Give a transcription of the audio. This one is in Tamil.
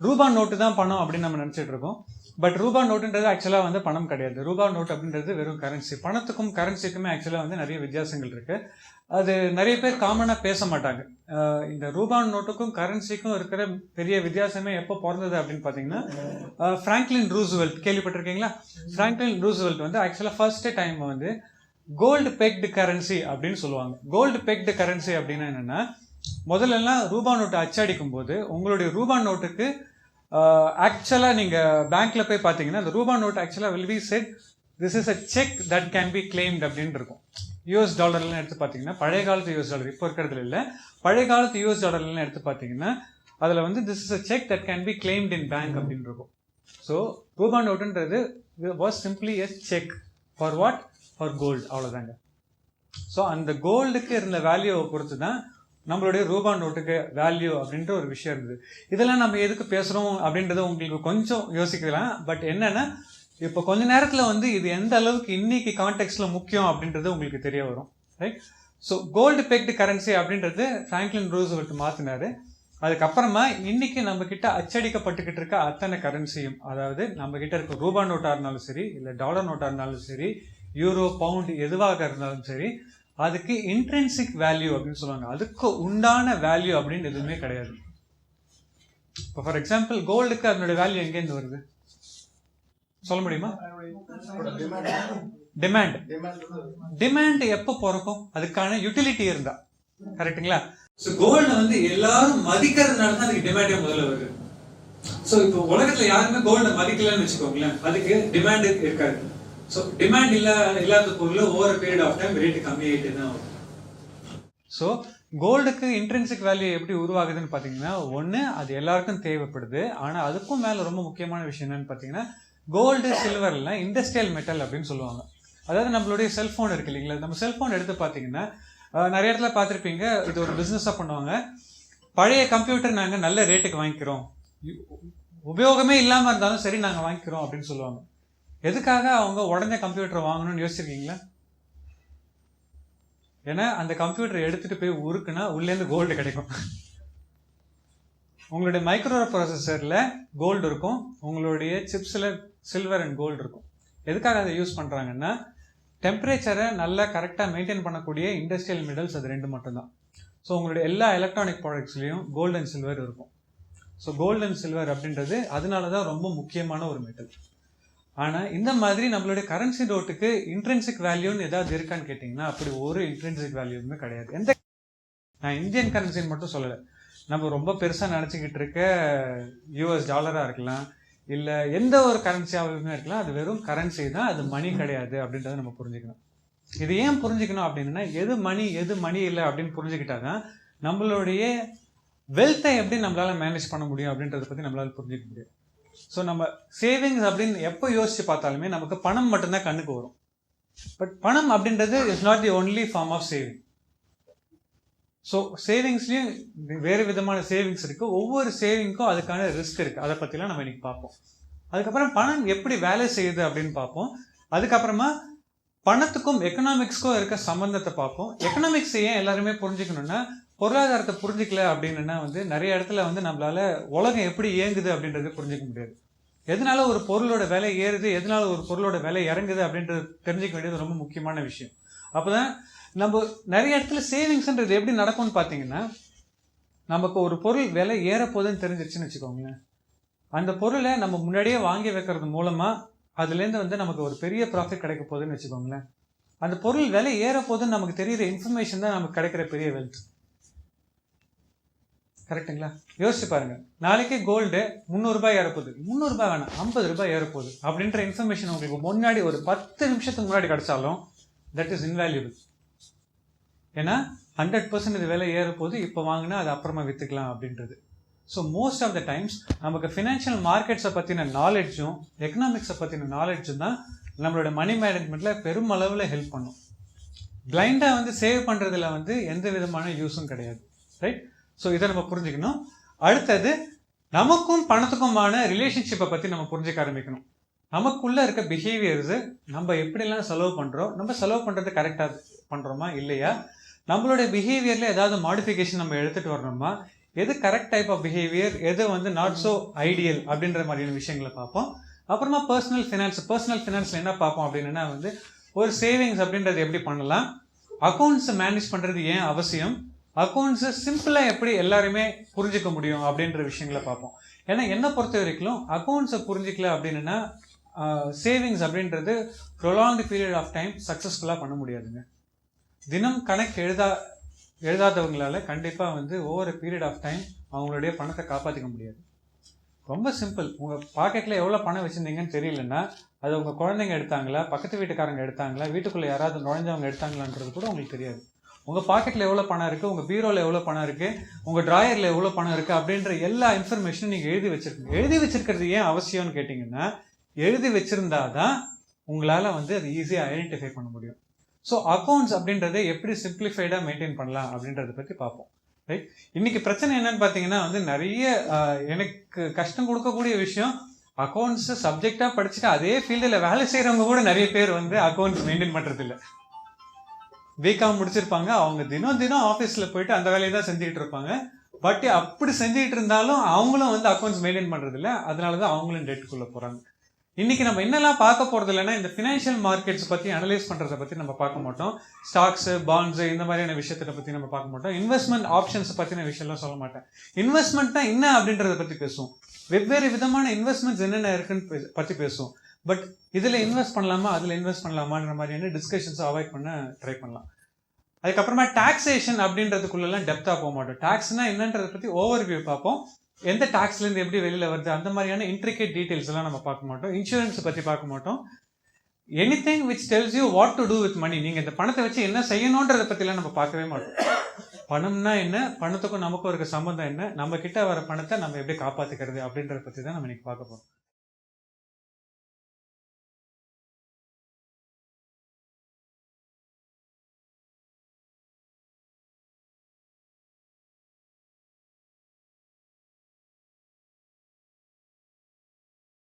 ரூபா நோட்டு தான் பணம் அப்படின்னு நம்ம நினச்சிட்டு இருக்கோம். பட் ரூபா நோட்டுன்றது ஆக்சுவலாக வந்து பணம் கிடையாது. ரூபா நோட் அப்படின்றது வெறும் கரன்சி. பணத்துக்கும் கரன்சிக்குமே ஆக்சுவலாக வந்து நிறைய வித்தியாசங்கள் இருக்கு. அது நிறைய பேர் காமனாக பேச மாட்டாங்க. இந்த ரூபா நோட்டுக்கும் கரன்சிக்கும் இருக்கிற பெரிய வித்தியாசமே எப்போ பிறந்தது அப்படின்னு பார்த்தீங்கன்னா, ஃப்ராங்க்லின் ரூஸ்வெல்ட் கேள்விப்பட்டிருக்கீங்களா? ஃப்ராங்க்லின் ரூஸ்வெல்ட் வந்து ஆக்சுவலாக ஃபர்ஸ்ட் டைம் வந்து கோல்டு பெக்டு கரன்சி அப்படின்னு சொல்லுவாங்க. கோல்டு பெக்டு கரன்சி அப்படின்னா என்னன்னா, முதல்லலாம் ரூபா நோட்டு அச்சடிக்கும் போது உங்களுடைய ரூபா நோட்டுக்கு ஆக்சுவலாக நீங்கள் பேங்க்ல போய் பார்த்தீங்கன்னா அந்த ரூபா நோட் ஆக்சுவலாக will be set this is a cheque that can be climbed அப்படின்னு இருக்கும். யூஎஸ் டாலர்லாம் எடுத்து பார்த்தீங்கன்னா, பழைய காலத்து யூஎஸ் டாலர் இப்போ இருக்கிறதுல இல்லை, பழைய காலத்து யூஎஸ் டாலர்லாம் எடுத்து பார்த்தீங்கன்னா அதில் வந்து this is a cheque that can be claimed in bank அப்படின்னு இருக்கும். ஸோ ரூபா நோட்டுன்றது was simply a cheque for what? For gold, அவ்வளோதாங்க. ஸோ அந்த கோல்டுக்கு இருந்த வேல்யூவை பொறுத்து தான் நம்மளுடைய ரூபா நோட்டுக்கு வேல்யூ அப்படின்ற ஒரு விஷயம் இருந்தது. இதெல்லாம் நம்ம எதுக்கு பேசுகிறோம் அப்படின்றத உங்களுக்கு கொஞ்சம் யோசிக்கலாம். பட் என்னன்னா, இப்போ கொஞ்ச நேரத்தில் வந்து இது எந்த அளவுக்கு இன்னைக்கு கான்டெக்ட்ல முக்கியம் அப்படின்றது உங்களுக்கு தெரிய வரும். Right? So gold pegged currency அப்படின்றது ஃப்ராங்க்லின் ரூஸ்வெல்ட் மாற்றினாரு. அதுக்கப்புறமா இன்னைக்கு நம்ம கிட்ட அச்சடிக்கப்பட்டுக்கிட்டு இருக்க அத்தனை கரன்சியும், அதாவது நம்ம கிட்ட இருக்க ரூபா நோட்டாக இருந்தாலும் சரி, இல்லை டாலர் நோட்டாக இருந்தாலும் சரி, யூரோ, பவுண்ட் எதுவாக இருந்தாலும் சரி, அதுக்கு இன்ட்ரென்சிக் வேல்யூ அப்படின்னு சொல்லுவாங்க. அதுக்கு உண்டான வேல்யூ அப்படின்னு எதுவுமே கிடையாது. இப்போ ஃபார் எக்ஸாம்பிள் கோல்டுக்கு அதனுடைய வேல்யூ எங்கேருந்து வருது சொல்ல முடியுமா? டிமாண்ட். டிமாண்ட் எப்போ பிறக்கும்? அதுக்கான யூட்டிலிட்டி இருந்தா. கரெக்டுங்களா? ஸோ கோல்டு வந்து எல்லாரும் மதிக்கிறதுனால தான் அதுக்கு டிமாண்டே முதல்ல வருது. ஸோ இப்போ உலகத்துல யாருமே கோல்டை மதிக்கலன்னு வச்சுக்கோங்களேன், அதுக்கு டிமாண்ட் இருக்காது. ஸோ டிமாண்ட் இல்லாத பொருள் over period of time rate கம்மியாகிட்டு தான் வரும். ஸோ கோல்டுக்கு இன்ட்ரென்சிக் வேல்யூ எப்படி உருவாகுதுன்னு பார்த்தீங்கன்னா, ஒன்று அது எல்லாருக்கும் தேவைப்படுது. ஆனால் அதுக்கும் மேலே ரொம்ப முக்கியமான விஷயம் என்னன்னு பார்த்தீங்கன்னா, கோல்டு சில்வர்லாம் இண்டஸ்ட்ரியல் மெட்டல் அப்படின்னு சொல்லுவாங்க. அதாவது நம்மளுடைய செல்ஃபோன் இருக்கு இல்லைங்களா, நம்ம செல்ஃபோன் எடுத்து பார்த்தீங்கன்னா நிறைய இடத்துல பார்த்துருப்பீங்க, இது ஒரு பிஸ்னஸாக பண்ணுவாங்க. பழைய கம்ப்யூட்டர் நாங்கள் நல்ல ரேட்டுக்கு வாங்கிக்கிறோம், உபயோகமே இல்லாமல் இருந்தாலும் சரி நாங்கள் வாங்கிக்கிறோம் அப்படின்னு சொல்லுவாங்க. எதுக்காக அவங்க உடனே கம்ப்யூட்டர் வாங்கணும்னு யோசிச்சிருக்கீங்களா? ஏன்னா அந்த கம்ப்யூட்டர் எடுத்துட்டு போய் உருக்குனா உள்ளேருந்து கோல்டு கிடைக்கும். உங்களுடைய மைக்ரோ ப்ராசஸர்ல கோல்டு இருக்கும், உங்களுடைய சிப்ஸ்ல சில்வர் அண்ட் கோல்டு இருக்கும். எதுக்காக அதை யூஸ் பண்றாங்கன்னா, டெம்பரேச்சரை நல்லா கரெக்டாக மெயின்டைன் பண்ணக்கூடிய இண்டஸ்ட்ரியல் மெட்டல்ஸ் அது ரெண்டு மட்டும்தான். ஸோ உங்களுடைய எல்லா எலக்ட்ரானிக் ப்ராடக்ட்ஸ்லையும் கோல்டு அண்ட் சில்வர் இருக்கும். ஸோ கோல்டு அண்ட் சில்வர் அப்படின்றது அதனால தான் ரொம்ப முக்கியமான ஒரு மெட்டல். ஆனால் இந்த மாதிரி நம்மளுடைய கரன்சி நோட்டுக்கு இன்ட்ரென்சிக் வேல்யூன்னு ஏதாவது இருக்கான்னு கேட்டிங்கன்னா, அப்படி ஒரு இன்ட்ரென்சிக் வேல்யூமே கிடையாது. நான் இந்தியன் கரன்சின்னு மட்டும் சொல்லலை, நம்ம ரொம்ப பெருசாக நினச்சிக்கிட்டு இருக்க யூஎஸ் டாலராக இருக்கலாம், இல்லை எந்த ஒரு கரன்சியாகவுமே இருக்கலாம், அது வெறும் கரன்சி தான், அது மணி கிடையாது அப்படின்றத நம்ம புரிஞ்சுக்கணும். இது ஏன் புரிஞ்சுக்கணும் அப்படின்னா, எது மணி இல்லை அப்படின்னு புரிஞ்சுக்கிட்டாதான் நம்மளுடைய வெல்த்தை எப்படி நம்மளால மேனேஜ் பண்ண முடியும் அப்படின்றத பற்றி நம்மளால புரிஞ்சுக்க முடியும். ஸோ நம்ம சேவிங்ஸ் அப்படின்னு எப்போ யோசிச்சு பார்த்தாலுமே நமக்கு பணம் மட்டும்தான் கண்ணுக்கு வரும். பட் பணம் அப்படின்றது is not the only form of saving. So சேவிங்ஸ்லையும் வேறு விதமான சேவிங்ஸ் இருக்கு. ஒவ்வொரு சேவிங்க்கும் அதுக்கான ரிஸ்க் இருக்கு. அதை பற்றிலாம் நம்ம இன்னைக்கு பார்ப்போம். அதுக்கப்புறம் பணம் எப்படி வேலை செய்யுது அப்படின்னு பார்ப்போம். அதுக்கப்புறமா பணத்துக்கும் எக்கனாமிக்ஸ்க்கும் இருக்க சம்பந்தத்தை பார்ப்போம். எக்கனாமிக்ஸ் ஏன் எல்லாருமே புரிஞ்சுக்கணும்னா, பொருளாதாரத்தை புரிஞ்சிக்கல அப்படின்னா வந்து நிறைய இடத்துல வந்து நம்மளால உலகம் எப்படி இயங்குது அப்படின்றது புரிஞ்சிக்க முடியாது. எதனால ஒரு பொருளோட விலை ஏறுது, எதனால ஒரு பொருளோட விலை இறங்குது அப்படின்றது தெரிஞ்சிக்க வேண்டியது ரொம்ப முக்கியமான விஷயம். அப்போதான் நம்ம நிறைய இடத்துல சேவிங்ஸ்ன்றது எப்படி நடக்கும்னு பார்த்தீங்கன்னா, நமக்கு ஒரு பொருள் விலை ஏறப்போகுதுன்னு தெரிஞ்சிருச்சுன்னு வச்சுக்கோங்களேன், அந்த பொருளை நம்ம முன்னாடியே வாங்கி வைக்கிறது மூலமா அதுலேருந்து வந்து நமக்கு ஒரு பெரிய ப்ராஃபிட் கிடைக்க போகுதுன்னு வச்சுக்கோங்களேன். அந்த பொருள் விலை ஏறப்போகுதுன்னு நமக்கு தெரியுற இன்ஃபர்மேஷன் தான் நமக்கு கிடைக்கிற பெரிய வெல்த். கரெக்டுங்களா? யோசிச்சு பாருங்க, நாளைக்கு கோல்டு 300 ரூபாய் ஏறப்போகுது, 300 ரூபாய் வேணாம் 50 ரூபாய் ஏறப்போகுது அப்படின்ற இன்ஃபர்மேஷன் உங்களுக்கு முன்னாடி ஒரு 10 நிமிஷத்துக்கு முன்னாடி கிடைச்சாலும் தட் இஸ் இன்வேல்யூபிள். ஏன்னா 100% இது விலை ஏறப்போகுது, இப்போ வாங்கினா அது அப்புறமா விற்றுக்கலாம் அப்படின்றது. So most of the times நமக்கு ஃபினான்ஷியல் மார்க்கெட்ஸை பற்றின நாலேஜும் எக்கனாமிக்ஸை பற்றின நாலேஜும் தான் நம்மளோட மணி மேனேஜ்மெண்ட்டில் பெருமளவில் ஹெல்ப் பண்ணும். பிளைண்டாக வந்து சேவ் பண்ணுறதுல வந்து எந்த விதமான யூஸும் கிடையாது. ரைட்? ஸோ இதை நம்ம புரிஞ்சுக்கணும். அடுத்தது நமக்கும் பணத்துக்குமான ரிலேஷன்ஷிப்பை பற்றி நம்ம புரிஞ்சுக்க ஆரம்பிக்கணும். நமக்குள்ளே இருக்க பிஹேவியர்ஸு, நம்ம எப்படிலாம் செலவு பண்ணுறோம், நம்ம செலவு பண்ணுறது கரெக்டாக பண்ணுறோமா இல்லையா, நம்மளுடைய பிஹேவியரில் ஏதாவது மாடிஃபிகேஷன் நம்ம எடுத்துகிட்டு வரணுமா, எது கரெக்ட் டைப் ஆஃப் பிஹேவியர், எது வந்து நாட் ஸோ ஐடியல் அப்படின்ற மாதிரியான விஷயங்களை பார்ப்போம். அப்புறமா பர்சனல் ஃபினான்ஸில் என்ன பார்ப்போம் அப்படின்னா வந்து ஒரு சேவிங்ஸ் அப்படின்றது எப்படி பண்ணலாம், அக்கௌண்ட்ஸை மேனேஜ் பண்ணுறது ஏன் அவசியம், அக்கௌண்ட்ஸை சிம்பிளாக எப்படி எல்லாருமே புரிஞ்சிக்க முடியும் அப்படின்ற விஷயங்களை பார்ப்போம். ஏன்னா என்னை பொறுத்த வரைக்கும் அக்கௌண்ட்ஸை புரிஞ்சிக்கல அப்படின்னா சேவிங்ஸ் அப்படின்றது ப்ரொலாங்டு பீரியட் ஆஃப் டைம் சக்ஸஸ்ஃபுல்லாக பண்ண முடியாதுங்க. தினம் கணக்கு எழுதாதவங்களால கண்டிப்பாக வந்து ஓவர் பீரியட் ஆஃப் டைம் அவங்களுடைய பணத்தை காப்பாற்றிக்க முடியாது. ரொம்ப சிம்பிள். உங்கள் பாக்கெட்டில் எவ்வளோ பணம் வச்சுருந்தீங்கன்னு தெரியலன்னா அது உங்கள் குழந்தைங்க எடுத்தாங்களா, பக்கத்து வீட்டுக்காரங்க எடுத்தாங்களா, வீட்டுக்குள்ளே யாராவது நுழைஞ்சவங்க எடுத்தாங்களான்றது கூட உங்களுக்கு தெரியாது. உங்கள் பாக்கெட்டில் எவ்வளோ பணம் இருக்குது, உங்கள் பீரோவில் எவ்வளோ பணம் இருக்குது, உங்கள் ட்ராயரில் எவ்வளோ பணம் இருக்குது அப்படின்ற எல்லா இன்ஃபர்மேஷனும் நீங்கள் எழுதி வச்சுருக்கீங்க. எழுதி வச்சிருக்கிறது ஏன் அவசியம்னு கேட்டிங்கன்னா, எழுதி வச்சுருந்தா தான் உங்களால் வந்து அது ஈஸியாக ஐடென்டிஃபை பண்ண முடியும். ஸோ அக்கௌண்ட்ஸ் அப்படின்றத எப்படி சிம்பிளிஃபைடாக மெயின்டைன் பண்ணலாம் அப்படின்றத பற்றி பார்ப்போம். ரைட். இன்னைக்கு பிரச்சனை என்னன்னு பார்த்தீங்கன்னா வந்து நிறைய எனக்கு கஷ்டம் கொடுக்கக்கூடிய விஷயம், அக்கௌண்ட்ஸ் சப்ஜெக்டாக படிச்சுட்டு அதே ஃபீல்டில் வேலை செய்கிறவங்க கூட நிறைய பேர் வந்து அக்கௌண்ட்ஸ் மெயின்டைன் பண்ணுறது இல்லை. பிகாம் முடிச்சிருப்பாங்க, அவங்க தினம் ஆஃபீஸில் போயிட்டு அந்த வேலையை தான் செஞ்சுக்கிட்டு இருப்பாங்க. பட் அப்படி செஞ்சுக்கிட்டு இருந்தாலும் அவங்களும் வந்து அக்கௌண்ட்ஸ் மெயின்டைன் பண்ணுறது இல்லை. அதனால தான் அவங்களும் டெட்டுக்குள்ளே போகிறாங்க. இன்னைக்கு நம்ம என்னெல்லாம் பார்க்க போகிறது இல்லைன்னா, இந்த ஃபினான்ஷியல் மார்க்கெட்ஸ் பற்றி அனலைஸ் பண்ணுறதை பற்றி நம்ம பார்க்க மாட்டோம். ஸ்டாக்ஸு, பாண்ட்ஸு இந்த மாதிரியான விஷயத்தை பற்றி நம்ம பார்க்க மாட்டோம். இன்வெஸ்ட்மெண்ட் ஆப்ஷன்ஸ் பற்றின விஷயம்லாம் சொல்ல மாட்டேன். இன்வெஸ்ட்மெண்ட்னா என்ன அப்படின்றத பற்றி பேசுவோம். வெவ்வேறு விதமான இன்வெஸ்ட்மெண்ட்ஸ் என்னென்ன இருக்குன்னு பற்றி பேசுவோம். பட் இதில் இன்வெஸ்ட் பண்ணலாமா, அதில் இன்வெஸ்ட் பண்ணலாமான்ற மாதிரியான டிஸ்கஷன்ஸை அவாய்ட் பண்ண ட்ரை பண்ணலாம். அதுக்கப்புறமா டாக்ஸேஷன் அப்படின்றதுக்குள்ளெல்லாம் டெப்த்தாக போக மாட்டோம். டாக்ஸ்னா என்னன்றதை பற்றி ஓவர்வியூ பார்ப்போம். எந்த டாக்ஸ்லேருந்து எப்படி வெளியில் வருது அந்த மாதிரியான இன்ட்ரிகேட் டீட்டெயில்ஸ் எல்லாம் நம்ம பார்க்க மாட்டோம். இன்சூரன்ஸ் பற்றி பார்க்க மாட்டோம். Anything which tells you what to do with money, நீங்கள் இந்த பணத்தை வச்சு என்ன செய்யணுன்றதை பற்றிலாம் நம்ம பார்க்கவே மாட்டோம். பணம்னா என்ன, பணத்துக்கும் நமக்கும் இருக்க சம்பந்தம் என்ன, நம்ம கிட்ட வர பணத்தை நம்ம எப்படி காப்பாற்றிக்கிறது அப்படின்றத பற்றி தான் நம்ம இன்னைக்கு பார்க்க போகிறோம்.